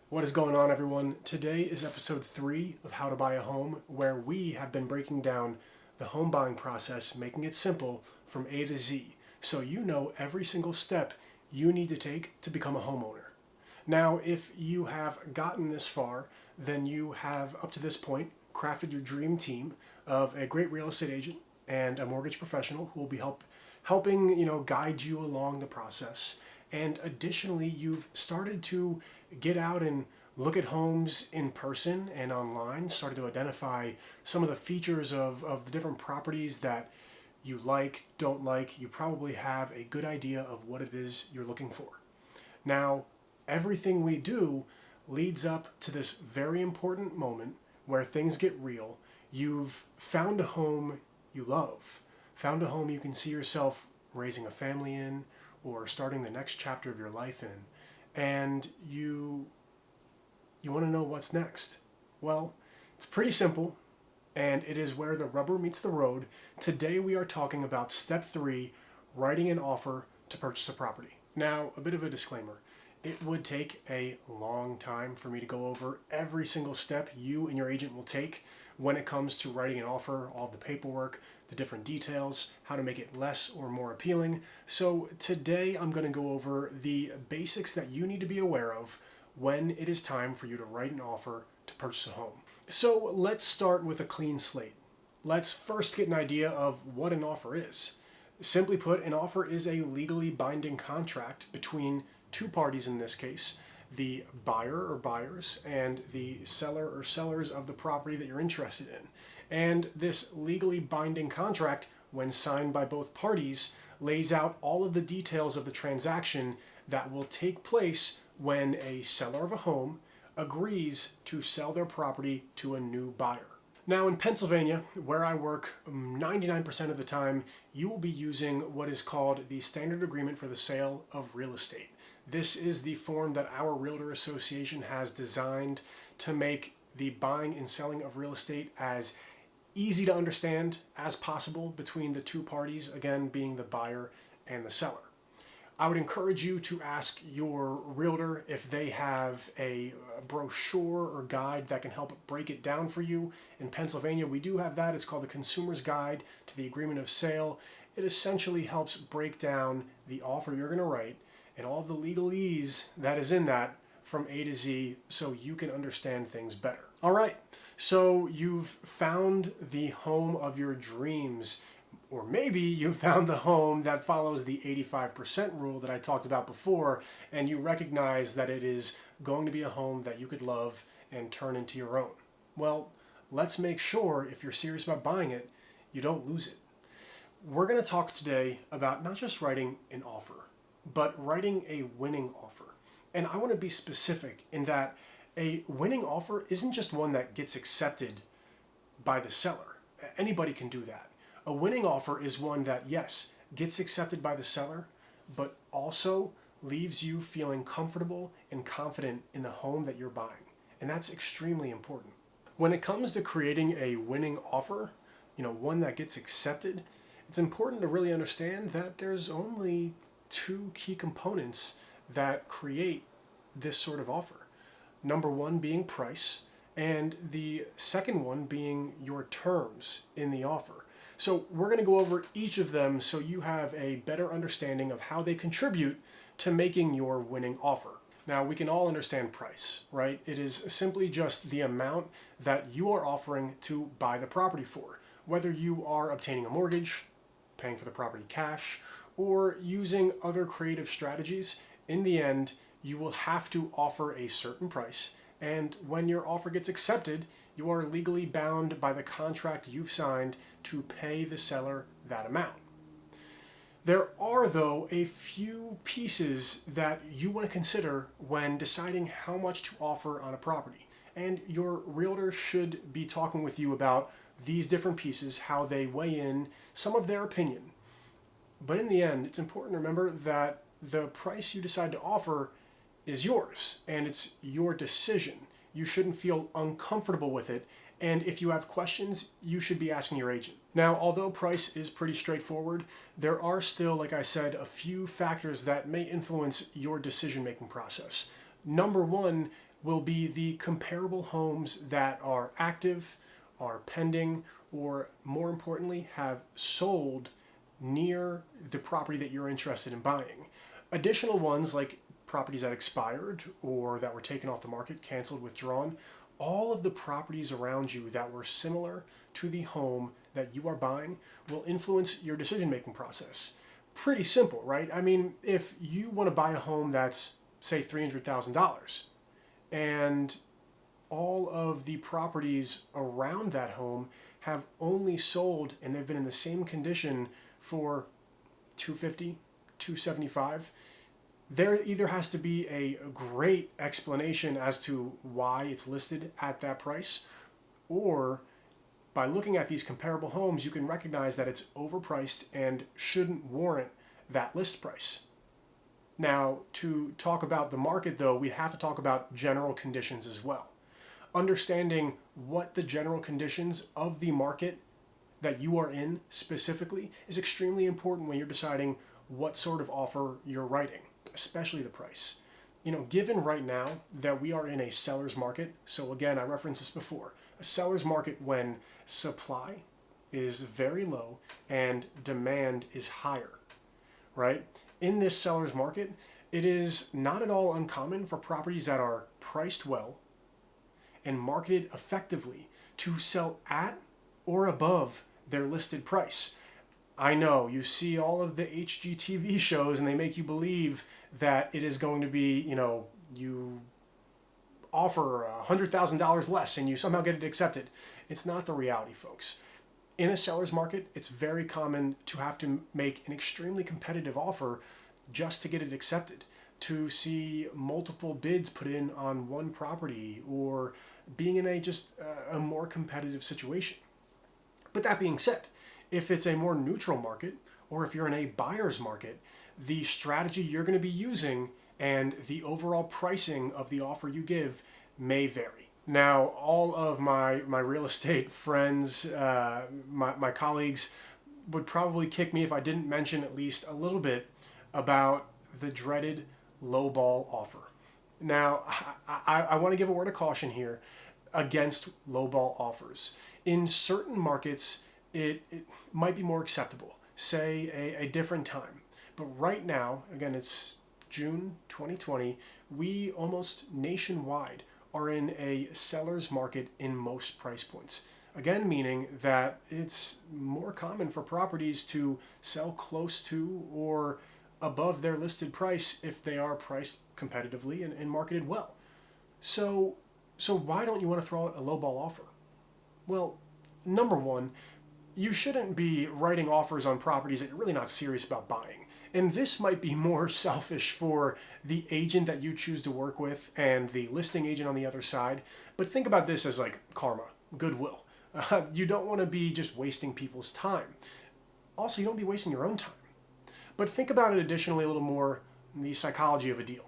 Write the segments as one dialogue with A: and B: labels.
A: What is going on, everyone? Today is episode 3 of How to Buy a Home, where we have been breaking down the home buying process, making it simple from A to Z, so you know every single step you need to take to become a homeowner. Now, if you have gotten this far, then you have, up to this point, crafted your dream team of a great real estate agent and a mortgage professional who will be helping guide you along the process. And additionally, you've started to get out and look at homes in person and online, started to identify some of the features of the different properties that you like, don't like. You probably have a good idea of what it is you're looking for. Now, everything we do leads up to this very important moment where things get real. You've found a home you love, found a home you can see yourself raising a family in or starting the next chapter of your life in, and you want to know what's next. Well, it's pretty simple, and it is where the rubber meets the road. Today we are talking about step 3, writing an offer to purchase a property. Now, a bit of a disclaimer. It would take a long time for me to go over every single step you and your agent will take when it comes to writing an offer, all of the paperwork, the different details, how to make it less or more appealing. So today I'm going to go over the basics that you need to be aware of when it is time for you to write an offer to purchase a home. So let's start with a clean slate. Let's first get an idea of what an offer is. Simply put, an offer is a legally binding contract between two parties, in this case, the buyer or buyers and the seller or sellers of the property that you're interested in. And this legally binding contract, when signed by both parties, lays out all of the details of the transaction that will take place when a seller of a home agrees to sell their property to a new buyer. Now, in Pennsylvania, where I work 99% of the time, you will be using what is called the Standard Agreement for the Sale of Real Estate. This is the form that our Realtor Association has designed to make the buying and selling of real estate as easy to understand as possible between the two parties, again, being the buyer and the seller. I would encourage you to ask your realtor if they have a brochure or guide that can help break it down for you. In Pennsylvania, we do have that. It's called the Consumer's Guide to the Agreement of Sale. It essentially helps break down the offer you're going to write and all of the legalese that is in that from A to Z so you can understand things better. All right, so you've found the home of your dreams, or maybe you found the home that follows the 85% rule that I talked about before, and you recognize that it is going to be a home that you could love and turn into your own. Well, let's make sure, if you're serious about buying it, you don't lose it. We're going to talk today about not just writing an offer, but writing a winning offer. And I want to be specific in that a winning offer isn't just one that gets accepted by the seller. Anybody can do that. A winning offer is one that, yes, gets accepted by the seller, but also leaves you feeling comfortable and confident in the home that you're buying. And that's extremely important. When it comes to creating a winning offer, one that gets accepted, it's important to really understand that there's only 2 key components that create this sort of offer. Number 1 being price, and the second one being your terms in the offer. So we're going to go over each of them so you have a better understanding of how they contribute to making your winning offer. Now, we can all understand price, right? It is simply just the amount that you are offering to buy the property for. Whether you are obtaining a mortgage, paying for the property cash, or using other creative strategies, in the end, you will have to offer a certain price. And when your offer gets accepted, you are legally bound by the contract you've signed to pay the seller that amount. There are, though, a few pieces that you want to consider when deciding how much to offer on a property. And your realtor should be talking with you about these different pieces, how they weigh in, some of their opinion. But in the end, it's important to remember that the price you decide to offer is yours, and it's your decision. You shouldn't feel uncomfortable with it, and if you have questions, you should be asking your agent. Now, although price is pretty straightforward, there are still, like I said, a few factors that may influence your decision-making process. Number 1, will be the comparable homes that are active, are pending, or more importantly, have sold near the property that you're interested in buying. Additional ones like properties that expired or that were taken off the market, canceled, withdrawn, all of the properties around you that were similar to the home that you are buying will influence your decision making process. Pretty simple, right? I mean, if you want to buy a home that's, say, $300,000 and all of the properties around that home have only sold and they've been in the same condition for 250, 275, there either has to be a great explanation as to why it's listed at that price, or by looking at these comparable homes, you can recognize that it's overpriced and shouldn't warrant that list price. Now, to talk about the market, though, we have to talk about general conditions as well. Understanding what the general conditions of the market that you are in specifically is extremely important when you're deciding what sort of offer you're writing, especially the price. Given right now that we are in a seller's market, so again, I referenced this before, a seller's market when supply is very low and demand is higher, right? In this seller's market, it is not at all uncommon for properties that are priced well and marketed effectively to sell at or above their listed price. I know you see all of the HGTV shows and they make you believe that it is going to be, you offer $100,000 less and you somehow get it accepted. It's not the reality, folks. In a seller's market, it's very common to have to make an extremely competitive offer just to get it accepted, to see multiple bids put in on one property, or being in a more competitive situation. But that being said, if it's a more neutral market, or if you're in a buyer's market, the strategy you're going to be using and the overall pricing of the offer you give may vary. Now, all of my real estate friends, my colleagues would probably kick me if I didn't mention at least a little bit about the dreaded lowball offer. Now, I want to give a word of caution here against lowball offers. In certain markets, it might be more acceptable, say a different time. But right now, again, it's June 2020, we almost nationwide are in a seller's market in most price points. Again, meaning that it's more common for properties to sell close to or above their listed price if they are priced competitively and marketed well. So why don't you want to throw out a lowball offer? Well, number one, you shouldn't be writing offers on properties that you're really not serious about buying. And this might be more selfish for the agent that you choose to work with and the listing agent on the other side. But think about this as like karma, goodwill. You don't want to be just wasting people's time. Also, you don't be wasting your own time. But think about it additionally a little more in the psychology of a deal.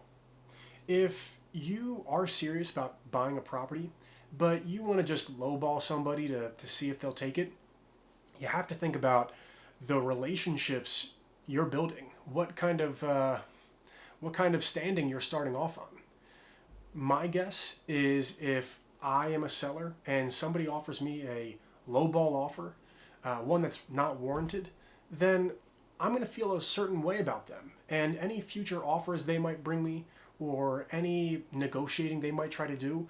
A: If you are serious about buying a property, but you want to just lowball somebody to see if they'll take it, you have to think about the relationships you're building. What kind of standing you're starting off on. My guess is if I am a seller and somebody offers me a lowball offer, one that's not warranted, then I'm going to feel a certain way about them. And any future offers they might bring me or any negotiating they might try to do,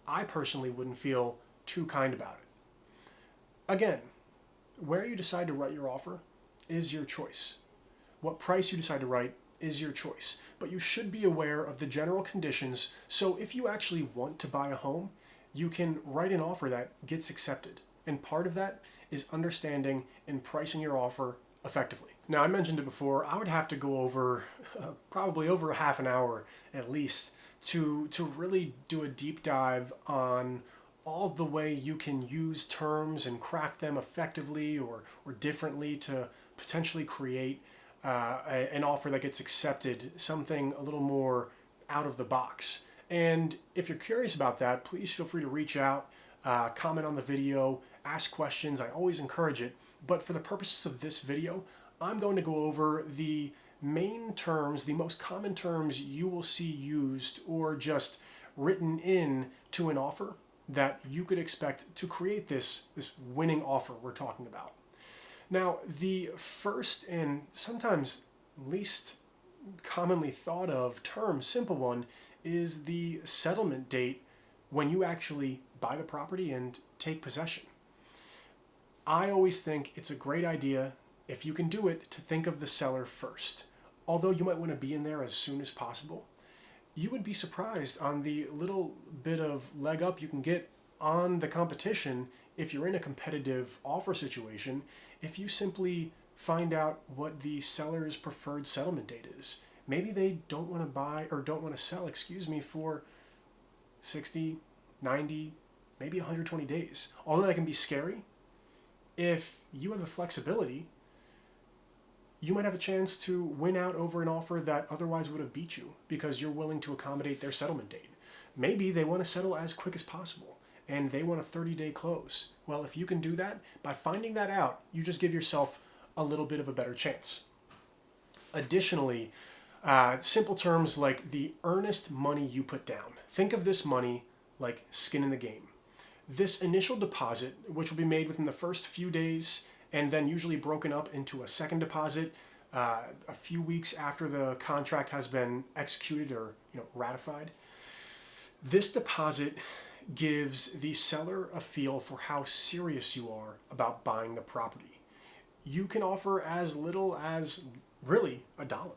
A: I personally wouldn't feel too kind about it. Again, where you decide to write your offer is your choice. What price you decide to write is your choice. But you should be aware of the general conditions, so if you actually want to buy a home, you can write an offer that gets accepted. And part of that is understanding and pricing your offer effectively. Now, I mentioned it before, I would have to go over probably over a half an hour at least to really do a deep dive on all the way you can use terms and craft them effectively or differently to potentially create an offer that gets accepted, something a little more out of the box. And if you're curious about that, please feel free to reach out, comment on the video, ask questions. I always encourage it. But for the purposes of this video, I'm going to go over the main terms, the most common terms you will see used or just written in to an offer that you could expect to create this winning offer we're talking about. Now, the first and sometimes least commonly thought of term, simple one, is the settlement date when you actually buy the property and take possession. I always think it's a great idea, if you can do it, to think of the seller first. Although you might want to be in there as soon as possible, you would be surprised on the little bit of leg up you can get on the competition if you're in a competitive offer situation, if you simply find out what the seller's preferred settlement date is. Maybe they don't want to buy or don't want to sell, for 60, 90, maybe 120 days. Although that can be scary, if you have the flexibility, you might have a chance to win out over an offer that otherwise would have beat you because you're willing to accommodate their settlement date. Maybe they want to settle as quick as possible and they want a 30-day close. Well, if you can do that, by finding that out, you just give yourself a little bit of a better chance. Additionally, simple terms like the earnest money you put down. Think of this money like skin in the game. This initial deposit, which will be made within the first few days and then usually broken up into a second deposit a few weeks after the contract has been executed or ratified. This deposit gives the seller a feel for how serious you are about buying the property. You can offer as little as really $1,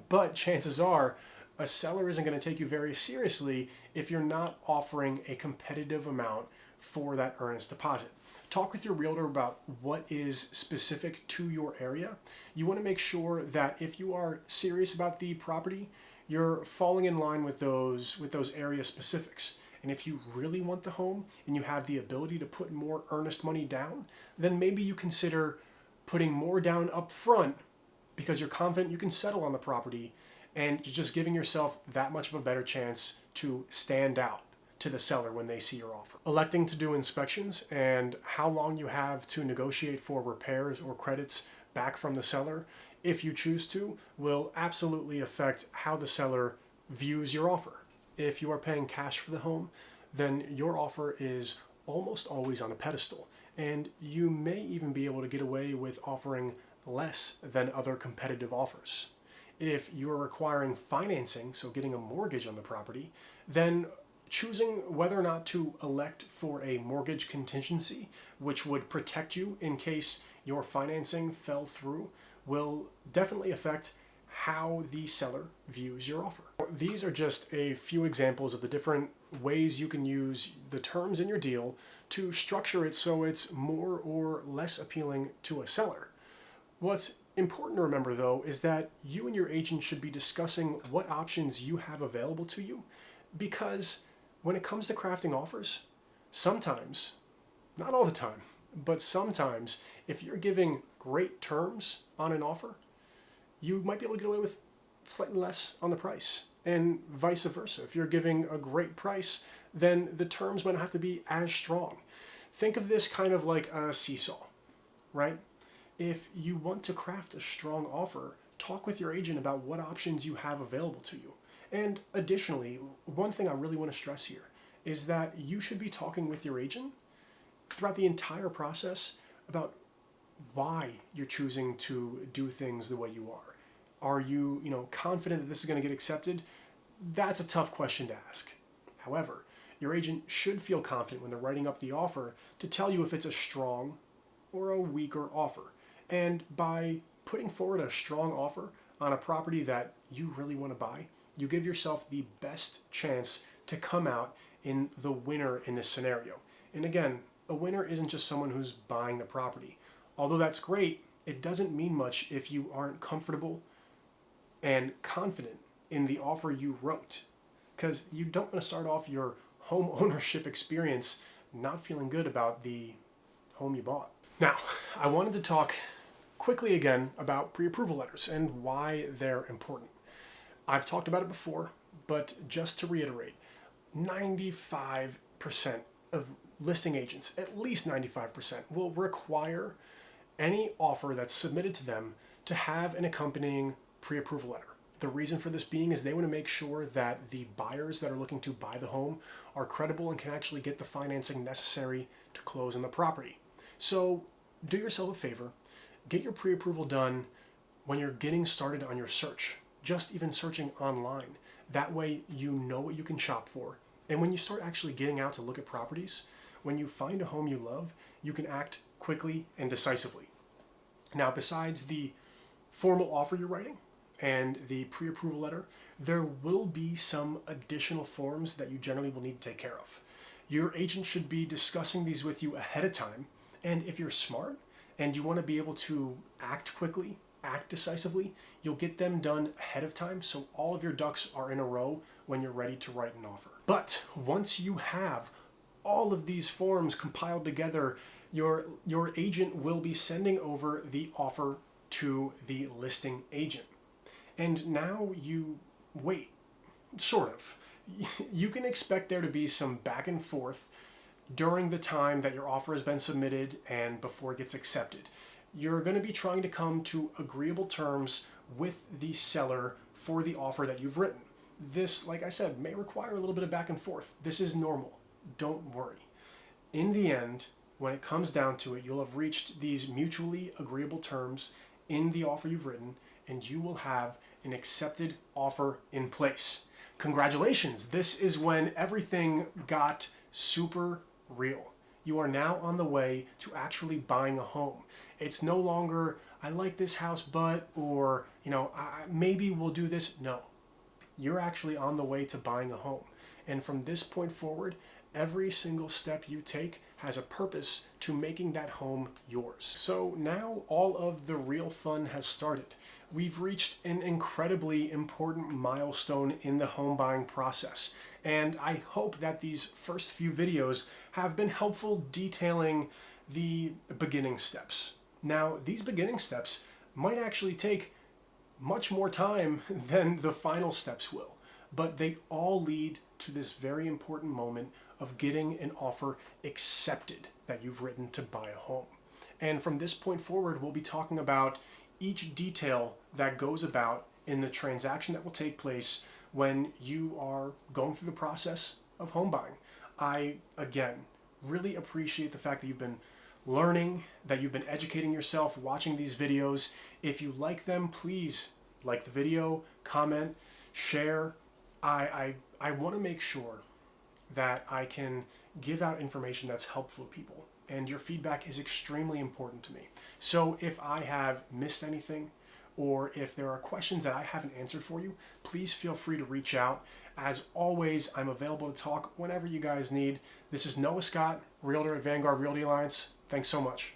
A: but chances are a seller isn't going to take you very seriously if you're not offering a competitive amount for that earnest deposit. Talk with your realtor about what is specific to your area. You want to make sure that if you are serious about the property, you're falling in line with those area specifics. And if you really want the home and you have the ability to put more earnest money down, then maybe you consider putting more down up front because you're confident you can settle on the property and you're just giving yourself that much of a better chance to stand out to the seller when they see your offer. Electing to do inspections and how long you have to negotiate for repairs or credits back from the seller, if you choose to, will absolutely affect how the seller views your offer. If you are paying cash for the home, then your offer is almost always on a pedestal, and you may even be able to get away with offering less than other competitive offers. If you are requiring financing, so getting a mortgage on the property, then choosing whether or not to elect for a mortgage contingency, which would protect you in case your financing fell through, will definitely affect how the seller views your offer. These are just a few examples of the different ways you can use the terms in your deal to structure it so it's more or less appealing to a seller. What's important to remember, though, is that you and your agent should be discussing what options you have available to you, because when it comes to crafting offers, sometimes, not all the time, but sometimes, if you're giving great terms on an offer, you might be able to get away with slightly less on the price, and vice versa. If you're giving a great price, then the terms might not have to be as strong. Think of this kind of like a seesaw, right? If you want to craft a strong offer, talk with your agent about what options you have available to you. And additionally, one thing I really want to stress here is that you should be talking with your agent throughout the entire process about why you're choosing to do things the way you are. Are you, confident that this is going to get accepted? That's a tough question to ask. However, your agent should feel confident when they're writing up the offer to tell you if it's a strong or a weaker offer. And by putting forward a strong offer on a property that you really want to buy, you give yourself the best chance to come out in the winner in this scenario. And again, a winner isn't just someone who's buying the property. Although that's great, it doesn't mean much if you aren't comfortable and confident in the offer you wrote, because you don't want to start off your home ownership experience not feeling good about the home you bought. Now, I wanted to talk quickly again about pre-approval letters and why they're important. I've talked about it before, but just to reiterate, 95% of listing agents, at least 95%, will require any offer that's submitted to them to have an accompanying pre-approval letter. The reason for this being is they want to make sure that the buyers that are looking to buy the home are credible and can actually get the financing necessary to close on the property. So do yourself a favor, get your pre-approval done when you're getting started on your search, just even searching online. That way you know what you can shop for. And when you start actually getting out to look at properties, when you find a home you love, you can act quickly and decisively. Now, besides the formal offer you're writing and the pre-approval letter, there will be some additional forms that you generally will need to take care of. Your agent should be discussing these with you ahead of time, and if you're smart and you want to be able to act quickly, act decisively, you'll get them done ahead of time so all of your ducks are in a row when you're ready to write an offer. But once you have all of these forms compiled together, your agent will be sending over the offer to the listing agent. And now you wait, sort of. You can expect there to be some back and forth during the time that your offer has been submitted and before it gets accepted. You're going to be trying to come to agreeable terms with the seller for the offer that you've written. This, like I said, may require a little bit of back and forth. This is normal. Don't worry. In the end, when it comes down to it, you'll have reached these mutually agreeable terms in the offer you've written, and you will have an accepted offer in place. Congratulations! This is when everything got super real. You are now on the way to actually buying a home. It's no longer, I like this house, but, or, maybe we'll do this. No. You're actually on the way to buying a home. And from this point forward, every single step you take has a purpose to making that home yours. So now all of the real fun has started. We've reached an incredibly important milestone in the home buying process. And I hope that these first few videos have been helpful detailing the beginning steps. Now, these beginning steps might actually take much more time than the final steps will, but they all lead to this very important moment of getting an offer accepted that you've written to buy a home. And from this point forward, we'll be talking about each detail that goes about in the transaction that will take place when you are going through the process of home buying. I, again, really appreciate the fact that you've been learning, that you've been educating yourself, watching these videos. If you like them, please like the video, comment, share. I want to make sure that I can give out information that's helpful to people, and your feedback is extremely important to me. So if I have missed anything, or if there are questions that I haven't answered for you, please feel free to reach out. As always, I'm available to talk whenever you guys need. This is Noah Scott, Realtor at Vanguard Realty Alliance. Thanks so much.